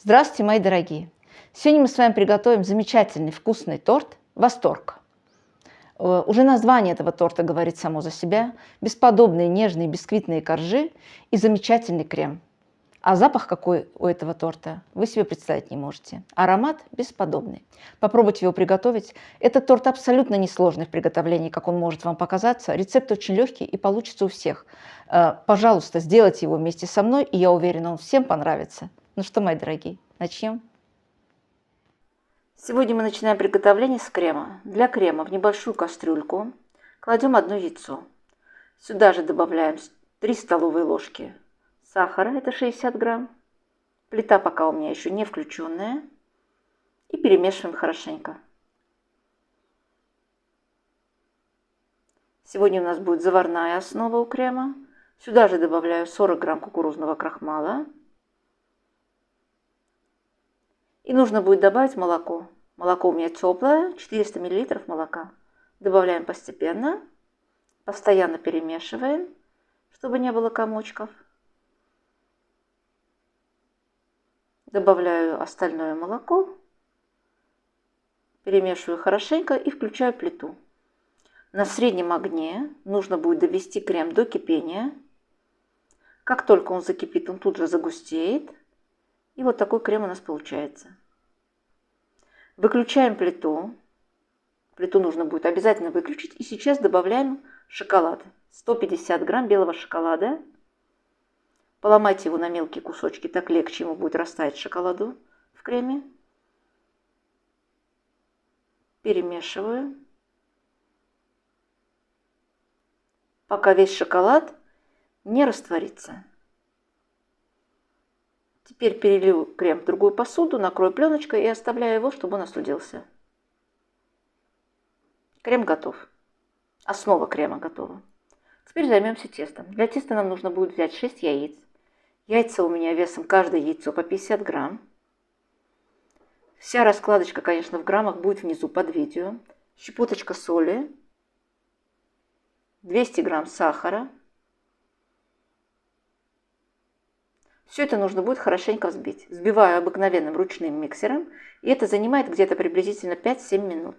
Здравствуйте, мои дорогие! Сегодня мы с вами приготовим замечательный вкусный торт «Восторг». Уже название этого торта говорит само за себя. Бесподобные нежные бисквитные коржи и замечательный крем. А запах какой у этого торта, вы себе представить не можете. Аромат бесподобный. Попробуйте его приготовить. Этот торт абсолютно несложный в приготовлении, как он может вам показаться. Рецепт очень легкий и получится у всех. Пожалуйста, сделайте его вместе со мной, и я уверена, он всем понравится. Ну что, мои дорогие, начнем? Сегодня мы начинаем приготовление с крема. Для крема в небольшую кастрюльку кладем одно яйцо. Сюда же добавляем 3 столовые ложки сахара, это 60 грамм. Плита пока у меня еще не включенная. И перемешиваем хорошенько. Сегодня у нас будет заварная основа у крема. Сюда же добавляю 40 грамм кукурузного крахмала. И нужно будет добавить молоко. Молоко у меня теплое, 400 мл молока. Добавляем постепенно, постоянно перемешиваем, чтобы не было комочков. Добавляю остальное молоко, перемешиваю хорошенько и включаю плиту. На среднем огне нужно будет довести крем до кипения. Как только он закипит, он тут же загустеет. И вот такой крем у нас получается. Выключаем плиту. Плиту нужно будет обязательно выключить. И сейчас добавляем шоколад. 150 грамм белого шоколада. Поломайте его на мелкие кусочки, так легче ему будет растаять шоколаду в креме. Перемешиваю. Пока весь шоколад не растворится. Теперь перелью крем в другую посуду, накрою пленочкой и оставляю его, чтобы он остудился. Крем готов. Основа крема готова. Теперь займемся тестом. Для теста нам нужно будет взять 6 яиц. Яйца у меня весом каждое яйцо по 50 грамм. Вся раскладочка, конечно, в граммах будет внизу под видео. Щепоточка соли. 200 грамм сахара. Все это нужно будет хорошенько взбить. Взбиваю обыкновенным ручным миксером, и это занимает где-то приблизительно 5-7 минут.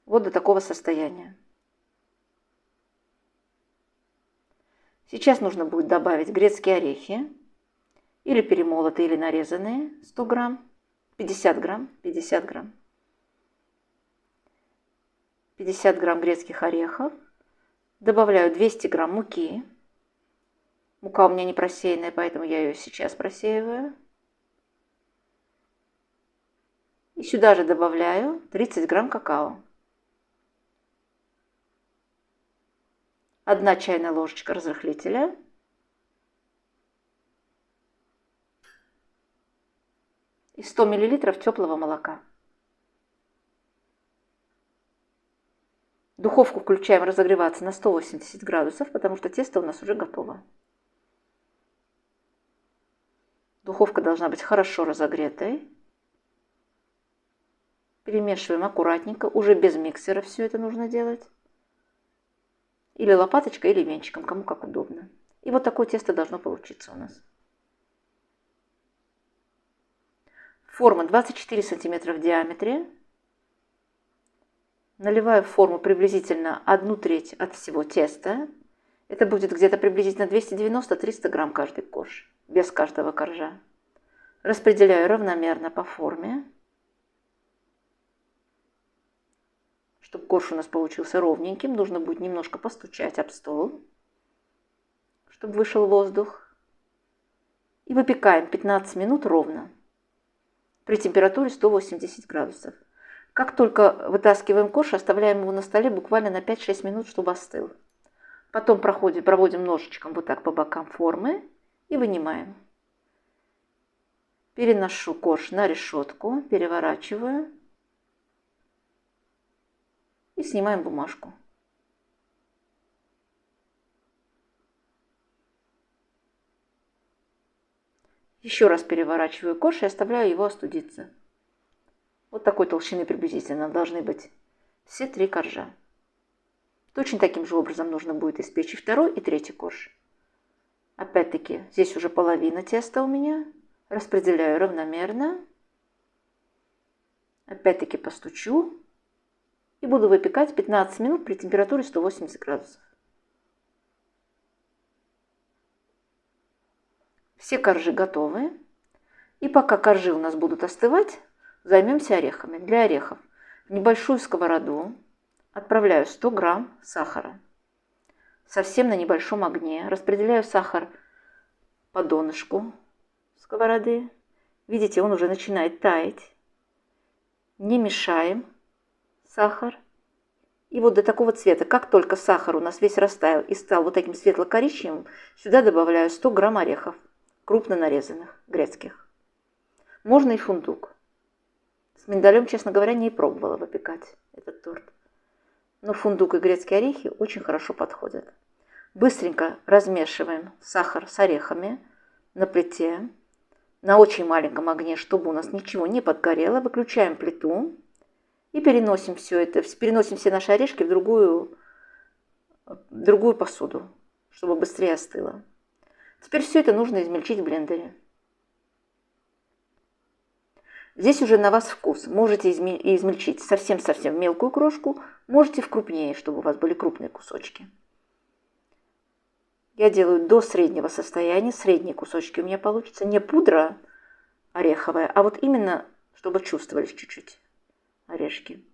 Вот до такого состояния. Сейчас нужно будет добавить грецкие орехи, или перемолотые, или нарезанные, 100 грамм, 50 грамм, 50 грамм. 50 грамм грецких орехов. Добавляю 200 грамм муки. Мука у меня не просеянная, поэтому я ее сейчас просеиваю. И сюда же добавляю 30 грамм какао. 1 чайная ложечка разрыхлителя. И 100 миллилитров теплого молока. Духовку включаем разогреваться на 180 градусов, потому что тесто у нас уже готово. Духовка должна быть хорошо разогретой. Перемешиваем аккуратненько, уже без миксера все это нужно делать. Или лопаточкой, или венчиком, кому как удобно. И вот такое тесто должно получиться у нас. Форма 24 сантиметра в диаметре. Наливаю в форму приблизительно 1/3 от всего теста. Это будет где-то приблизительно 290-300 грамм каждый корж, без каждого коржа. Распределяю равномерно по форме, чтобы корж у нас получился ровненьким. Нужно будет немножко постучать об стол, чтобы вышел воздух. И выпекаем 15 минут ровно при температуре 180 градусов. Как только вытаскиваем корж, оставляем его на столе буквально на 5-6 минут, чтобы остыл. Потом проводим ножичком вот так по бокам формы и вынимаем. Переношу корж на решетку, переворачиваю и снимаем бумажку. Еще раз переворачиваю корж и оставляю его остудиться. Вот такой толщины приблизительно должны быть все 3 коржа. Точно таким же образом нужно будет испечь и 2-й, и 3-й корж. Опять-таки, здесь уже половина теста у меня. Распределяю равномерно. Опять-таки постучу. И буду выпекать 15 минут при температуре 180 градусов. Все коржи готовы. И пока коржи у нас будут остывать, займемся орехами. Для орехов в небольшую сковороду отправляю 100 грамм сахара. Совсем на небольшом огне. Распределяю сахар по донышку сковороды. Видите, он уже начинает таять. Не мешаем сахар. И вот до такого цвета, как только сахар у нас весь растаял и стал вот таким светло-коричневым, сюда добавляю 100 грамм орехов, крупно нарезанных, грецких. Можно и фундук. С миндалем, честно говоря, не пробовала выпекать этот торт. Но фундук и грецкие орехи очень хорошо подходят. Быстренько размешиваем сахар с орехами на плите, на очень маленьком огне, чтобы у нас ничего не подгорело. Выключаем плиту и переносим все наши орешки в другую посуду, чтобы быстрее остыло. Теперь все это нужно измельчить в блендере. Здесь уже на вас вкус. Можете измельчить совсем-совсем мелкую крошку, можете вкрупнее, чтобы у вас были крупные кусочки. Я делаю до среднего состояния, средние кусочки у меня получатся. Не пудра ореховая, а вот именно, чтобы чувствовались чуть-чуть орешки.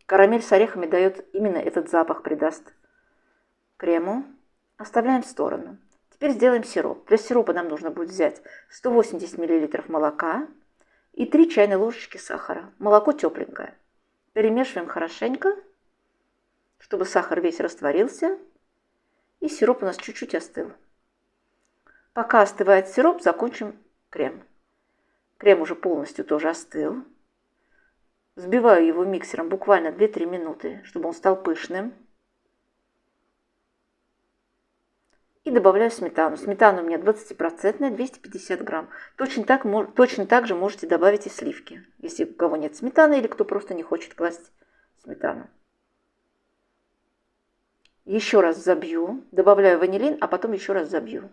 Карамель с орехами дает именно этот запах, придаст крему. Оставляем в сторону. Теперь сделаем сироп. Для сиропа нам нужно будет взять 180 мл молока и 3 чайные ложечки сахара. Молоко тепленькое. Перемешиваем хорошенько, чтобы сахар весь растворился и сироп у нас чуть-чуть остыл. Пока остывает сироп, закончим крем. Крем уже полностью тоже остыл. Взбиваю его миксером буквально 2-3 минуты, чтобы он стал пышным. И добавляю сметану. Сметана у меня 20%, 250 грамм. Точно так же можете добавить и сливки, если у кого нет сметаны или кто просто не хочет класть сметану. Еще раз забью, добавляю ванилин, а потом еще раз забью.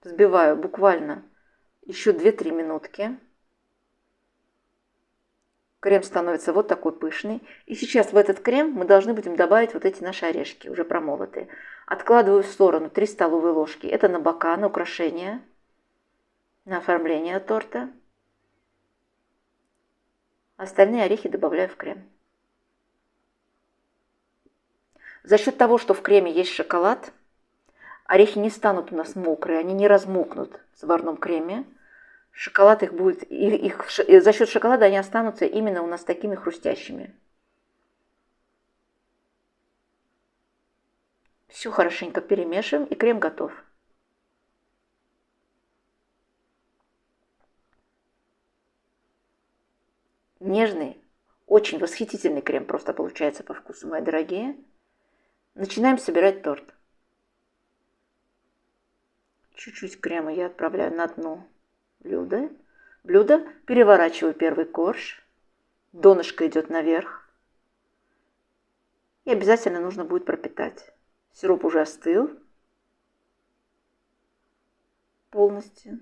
Взбиваю буквально еще 2-3 минутки. Крем становится вот такой пышный. И сейчас в этот крем мы должны будем добавить вот эти наши орешки, уже промолотые. Откладываю в сторону 3 столовые ложки. Это на бока, на украшение, на оформление торта. Остальные орехи добавляю в крем. За счет того, что в креме есть шоколад, орехи не станут у нас мокрые, они не размокнут в заварном креме. Шоколад их будет, за счет шоколада они останутся именно у нас такими хрустящими. Все хорошенько перемешиваем, и крем готов. Нежный, очень восхитительный крем просто получается по вкусу, мои дорогие. Начинаем собирать торт. Чуть-чуть крема я отправляю на дно блюда. Переворачиваю первый корж. Донышко идет наверх. И обязательно нужно будет пропитать. Сироп уже остыл полностью.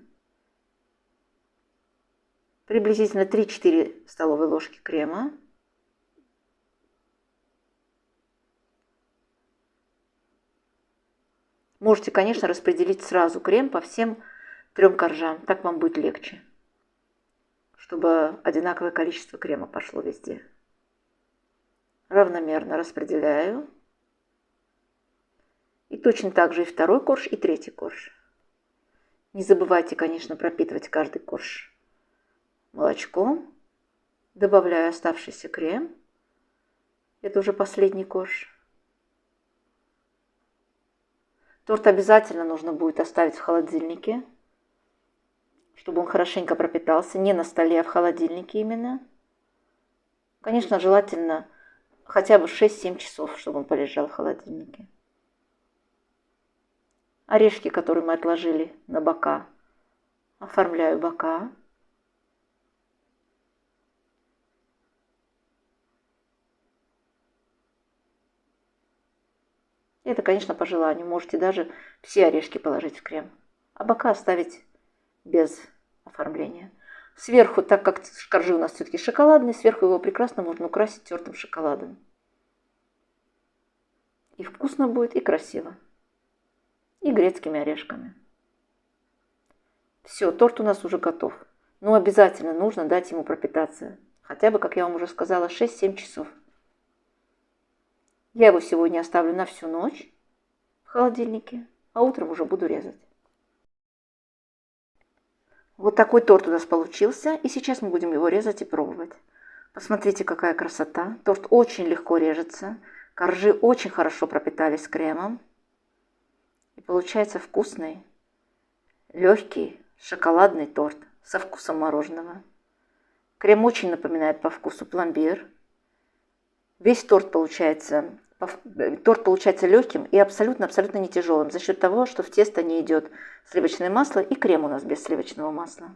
Приблизительно 3-4 столовые ложки крема. Можете, конечно, распределить сразу крем по всем 3 коржам. Так вам будет легче, чтобы одинаковое количество крема пошло везде. Равномерно распределяю. И точно так же и второй корж, и третий корж. Не забывайте, конечно, пропитывать каждый корж молочком. Добавляю оставшийся крем. Это уже последний корж. Торт обязательно нужно будет оставить в холодильнике, чтобы он хорошенько пропитался. Не на столе, а в холодильнике именно. Конечно, желательно хотя бы 6-7 часов, чтобы он полежал в холодильнике. Орешки, которые мы отложили на бока, оформляю бока. Это, конечно, по желанию. Можете даже все орешки положить в крем, а бока оставить без оформления. Сверху, так как коржи у нас все-таки шоколадные, сверху его прекрасно можно украсить тертым шоколадом. И вкусно будет, и красиво. И грецкими орешками. Все, торт у нас уже готов. Но обязательно нужно дать ему пропитаться. Хотя бы, как я вам уже сказала, 6-7 часов. Я его сегодня оставлю на всю ночь в холодильнике, а утром уже буду резать. Вот такой торт у нас получился, и сейчас мы будем его резать и пробовать. Посмотрите, какая красота. Торт очень легко режется, коржи очень хорошо пропитались кремом. И получается вкусный, легкий шоколадный торт со вкусом мороженого. Крем очень напоминает по вкусу пломбир. Весь торт получается легким и абсолютно не тяжелым за счет того, что в тесто не идет сливочное масло и крем у нас без сливочного масла.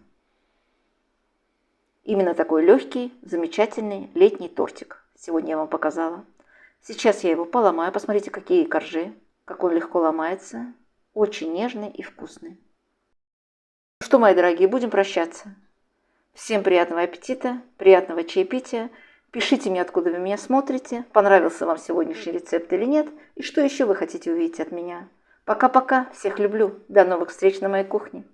Именно такой легкий, замечательный летний тортик сегодня я вам показала. Сейчас я его поломаю. Посмотрите, какие коржи, как он легко ломается. Очень нежный и вкусный. Ну что, мои дорогие, будем прощаться. Всем приятного аппетита, приятного чаепития. Пишите мне, откуда вы меня смотрите, понравился вам сегодняшний рецепт или нет, и что еще вы хотите увидеть от меня. Пока-пока, всех люблю, до новых встреч на моей кухне.